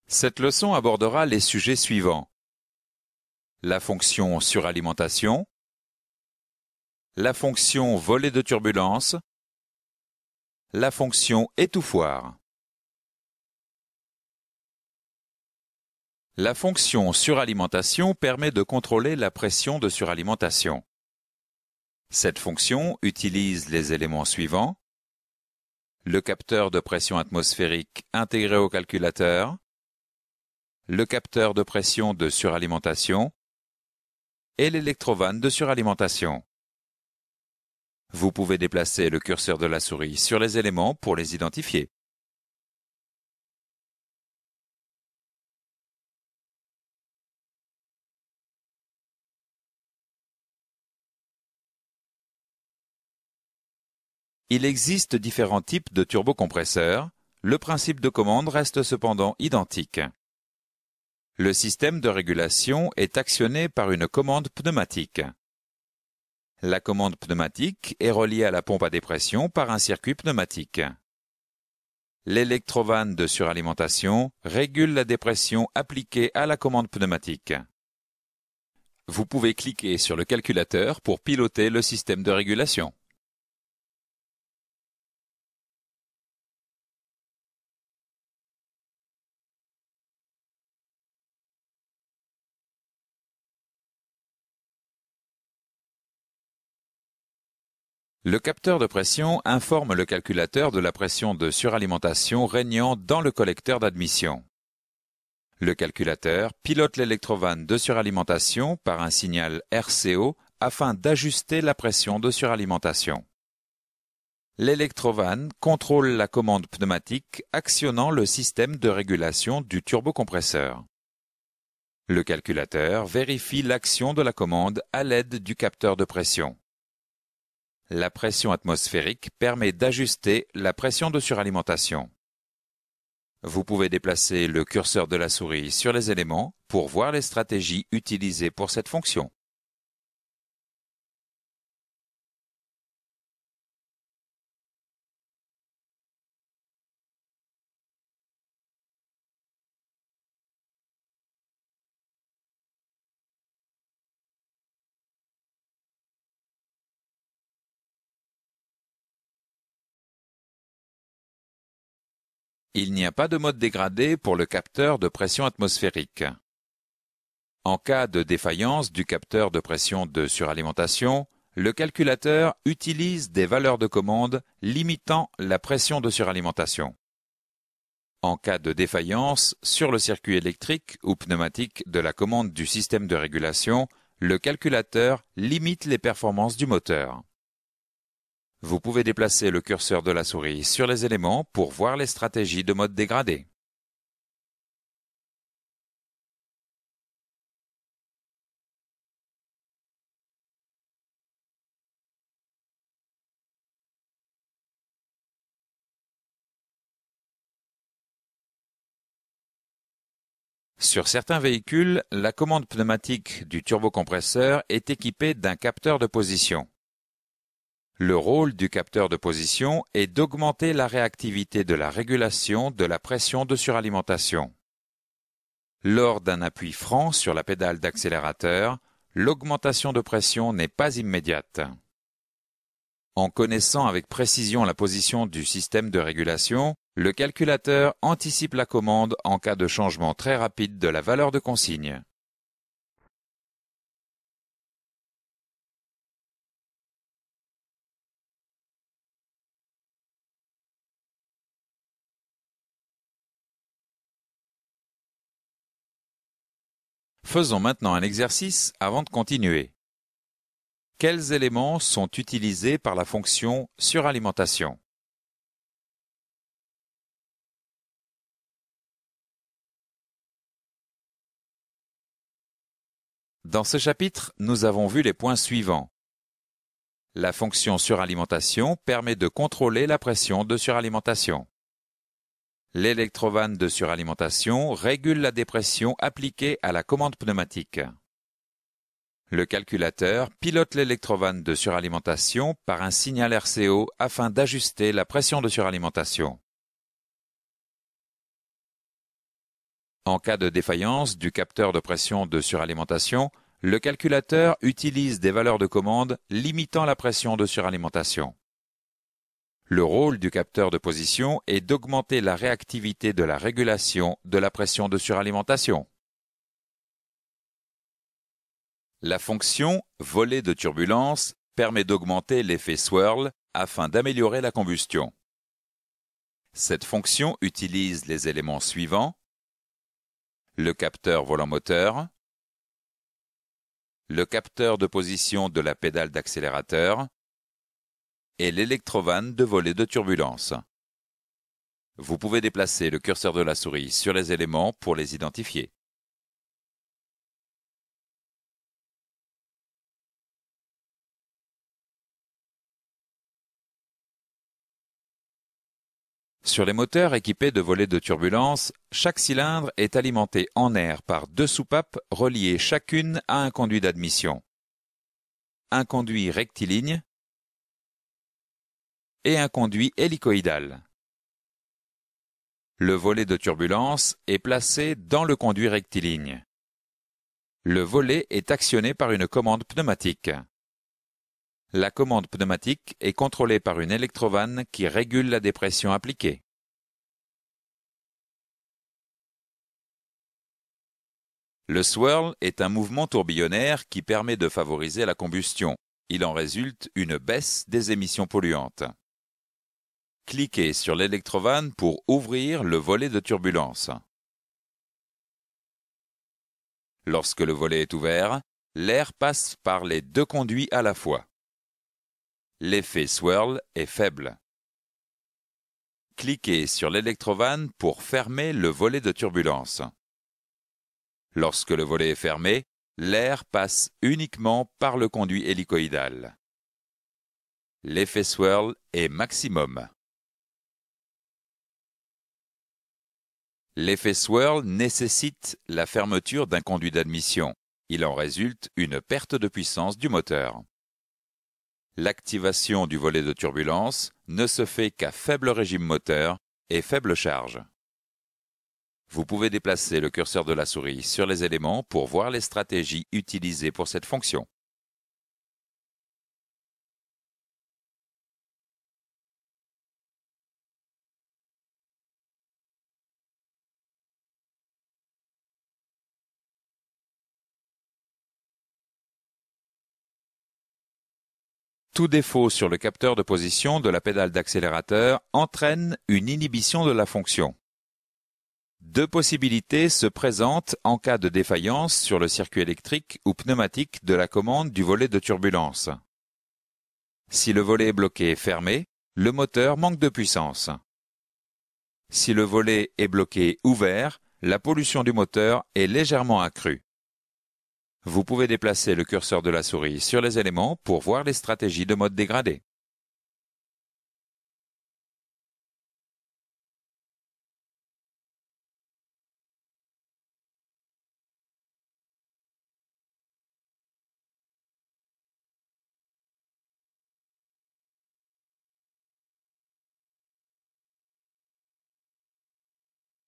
Cette leçon abordera les sujets suivants: la fonction suralimentation, la fonction volée de turbulence, la fonction étouffoir. La fonction suralimentation permet de contrôler la pression de suralimentation. Cette fonction utilise les éléments suivants: le capteur de pression atmosphérique intégré au calculateur, le capteur de pression de suralimentation et l'électrovanne de suralimentation. Vous pouvez déplacer le curseur de la souris sur les éléments pour les identifier. Il existe différents types de turbocompresseurs. Le principe de commande reste cependant identique. Le système de régulation est actionné par une commande pneumatique. La commande pneumatique est reliée à la pompe à dépression par un circuit pneumatique. L'électrovanne de suralimentation régule la dépression appliquée à la commande pneumatique. Vous pouvez cliquer sur le calculateur pour piloter le système de régulation. Le capteur de pression informe le calculateur de la pression de suralimentation régnant dans le collecteur d'admission. Le calculateur pilote l'électrovanne de suralimentation par un signal RCO afin d'ajuster la pression de suralimentation. L'électrovanne contrôle la commande pneumatique actionnant le système de régulation du turbocompresseur. Le calculateur vérifie l'action de la commande à l'aide du capteur de pression. La pression atmosphérique permet d'ajuster la pression de suralimentation. Vous pouvez déplacer le curseur de la souris sur les éléments pour voir les stratégies utilisées pour cette fonction. Il n'y a pas de mode dégradé pour le capteur de pression atmosphérique. En cas de défaillance du capteur de pression de suralimentation, le calculateur utilise des valeurs de commande limitant la pression de suralimentation. En cas de défaillance sur le circuit électrique ou pneumatique de la commande du système de régulation, le calculateur limite les performances du moteur. Vous pouvez déplacer le curseur de la souris sur les éléments pour voir les stratégies de mode dégradé. Sur certains véhicules, la commande pneumatique du turbocompresseur est équipée d'un capteur de position. Le rôle du capteur de position est d'augmenter la réactivité de la régulation de la pression de suralimentation. Lors d'un appui franc sur la pédale d'accélérateur, l'augmentation de pression n'est pas immédiate. En connaissant avec précision la position du système de régulation, le calculateur anticipe la commande en cas de changement très rapide de la valeur de consigne. Faisons maintenant un exercice avant de continuer. Quels éléments sont utilisés par la fonction suralimentation? Dans ce chapitre, nous avons vu les points suivants. La fonction suralimentation permet de contrôler la pression de suralimentation. L'électrovanne de suralimentation régule la dépression appliquée à la commande pneumatique. Le calculateur pilote l'électrovanne de suralimentation par un signal RCO afin d'ajuster la pression de suralimentation. En cas de défaillance du capteur de pression de suralimentation, le calculateur utilise des valeurs de commande limitant la pression de suralimentation. Le rôle du capteur de position est d'augmenter la réactivité de la régulation de la pression de suralimentation. La fonction volet de turbulence permet d'augmenter l'effet swirl afin d'améliorer la combustion. Cette fonction utilise les éléments suivants: le capteur volant-moteur, le capteur de position de la pédale d'accélérateur et l'électrovanne de volet de turbulence. Vous pouvez déplacer le curseur de la souris sur les éléments pour les identifier. Sur les moteurs équipés de volets de turbulence, chaque cylindre est alimenté en air par deux soupapes reliées chacune à un conduit d'admission. Un conduit rectiligne et un conduit hélicoïdal. Le volet de turbulence est placé dans le conduit rectiligne. Le volet est actionné par une commande pneumatique. La commande pneumatique est contrôlée par une électrovanne qui régule la dépression appliquée. Le swirl est un mouvement tourbillonnaire qui permet de favoriser la combustion. Il en résulte une baisse des émissions polluantes. Cliquez sur l'électrovanne pour ouvrir le volet de turbulence. Lorsque le volet est ouvert, l'air passe par les deux conduits à la fois. L'effet swirl est faible. Cliquez sur l'électrovanne pour fermer le volet de turbulence. Lorsque le volet est fermé, l'air passe uniquement par le conduit hélicoïdal. L'effet swirl est maximum. L'effet swirl nécessite la fermeture d'un conduit d'admission. Il en résulte une perte de puissance du moteur. L'activation du volet de turbulence ne se fait qu'à faible régime moteur et faible charge. Vous pouvez déplacer le curseur de la souris sur les éléments pour voir les stratégies utilisées pour cette fonction. Tout défaut sur le capteur de position de la pédale d'accélérateur entraîne une inhibition de la fonction. Deux possibilités se présentent en cas de défaillance sur le circuit électrique ou pneumatique de la commande du volet de turbulence. Si le volet est bloqué et fermé, le moteur manque de puissance. Si le volet est bloqué ouvert, la pollution du moteur est légèrement accrue. Vous pouvez déplacer le curseur de la souris sur les éléments pour voir les stratégies de mode dégradé.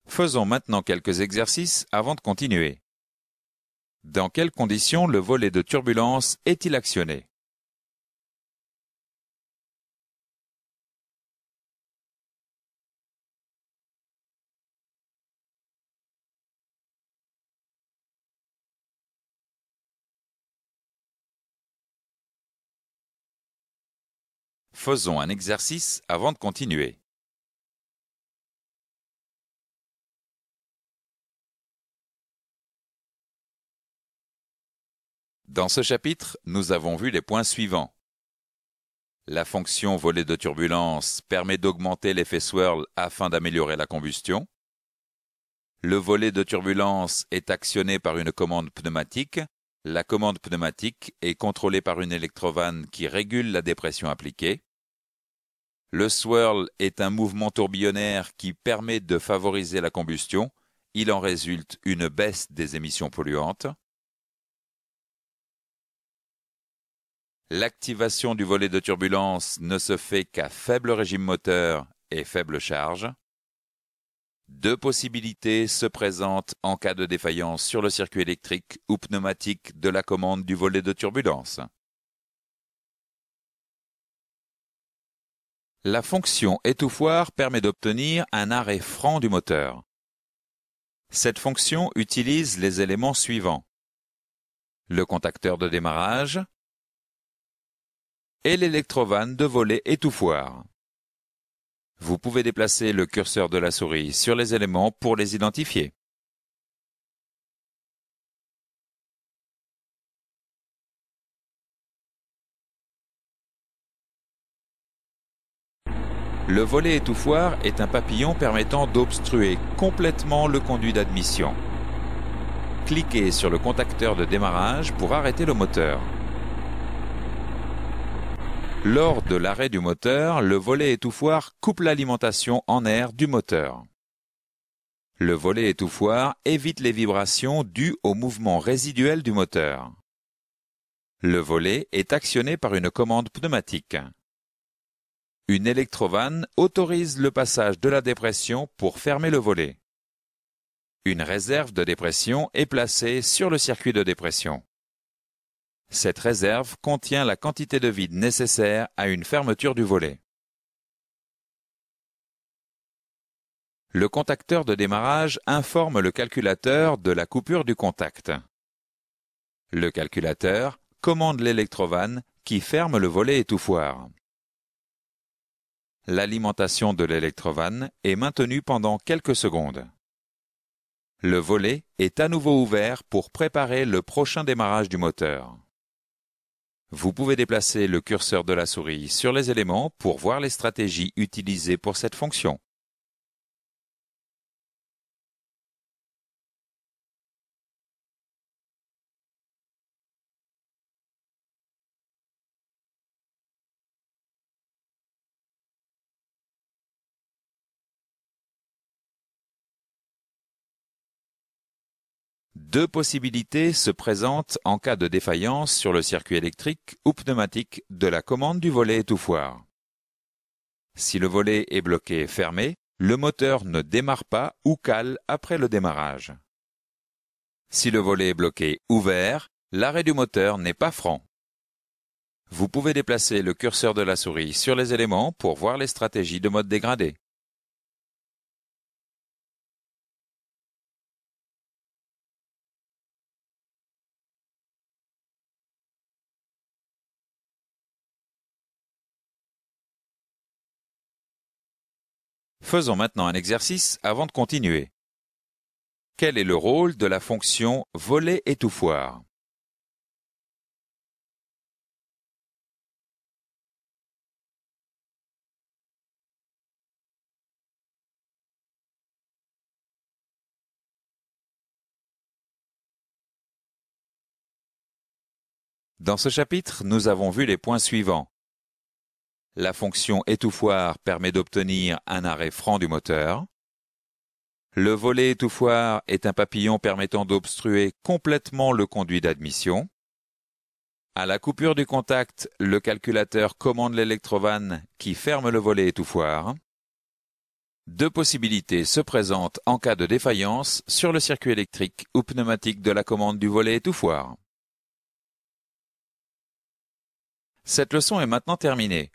Faisons maintenant quelques exercices avant de continuer. Dans quelles conditions le volet de turbulence est-il actionné? Faisons un exercice avant de continuer. Dans ce chapitre, nous avons vu les points suivants. La fonction volet de turbulence permet d'augmenter l'effet swirl afin d'améliorer la combustion. Le volet de turbulence est actionné par une commande pneumatique. La commande pneumatique est contrôlée par une électrovanne qui régule la dépression appliquée. Le swirl est un mouvement tourbillonnaire qui permet de favoriser la combustion. Il en résulte une baisse des émissions polluantes. L'activation du volet de turbulence ne se fait qu'à faible régime moteur et faible charge. Deux possibilités se présentent en cas de défaillance sur le circuit électrique ou pneumatique de la commande du volet de turbulence. La fonction étouffoir permet d'obtenir un arrêt franc du moteur. Cette fonction utilise les éléments suivants: le contacteur de démarrage et l'électrovanne de volet étouffoir. Vous pouvez déplacer le curseur de la souris sur les éléments pour les identifier. Le volet étouffoir est un papillon permettant d'obstruer complètement le conduit d'admission. Cliquez sur le contacteur de démarrage pour arrêter le moteur. Lors de l'arrêt du moteur, le volet étouffoir coupe l'alimentation en air du moteur. Le volet étouffoir évite les vibrations dues au mouvement résiduel du moteur. Le volet est actionné par une commande pneumatique. Une électrovanne autorise le passage de la dépression pour fermer le volet. Une réserve de dépression est placée sur le circuit de dépression. Cette réserve contient la quantité de vide nécessaire à une fermeture du volet. Le contacteur de démarrage informe le calculateur de la coupure du contact. Le calculateur commande l'électrovanne qui ferme le volet étouffoir. L'alimentation de l'électrovanne est maintenue pendant quelques secondes. Le volet est à nouveau ouvert pour préparer le prochain démarrage du moteur. Vous pouvez déplacer le curseur de la souris sur les éléments pour voir les stratégies utilisées pour cette fonction. Deux possibilités se présentent en cas de défaillance sur le circuit électrique ou pneumatique de la commande du volet étouffoir. Si le volet est bloqué fermé, le moteur ne démarre pas ou cale après le démarrage. Si le volet est bloqué ouvert, l'arrêt du moteur n'est pas franc. Vous pouvez déplacer le curseur de la souris sur les éléments pour voir les stratégies de mode dégradé. Faisons maintenant un exercice avant de continuer. Quel est le rôle de la fonction volet étouffoir? Dans ce chapitre, nous avons vu les points suivants. La fonction étouffoir permet d'obtenir un arrêt franc du moteur. Le volet étouffoir est un papillon permettant d'obstruer complètement le conduit d'admission. À la coupure du contact, le calculateur commande l'électrovanne qui ferme le volet étouffoir. Deux possibilités se présentent en cas de défaillance sur le circuit électrique ou pneumatique de la commande du volet étouffoir. Cette leçon est maintenant terminée.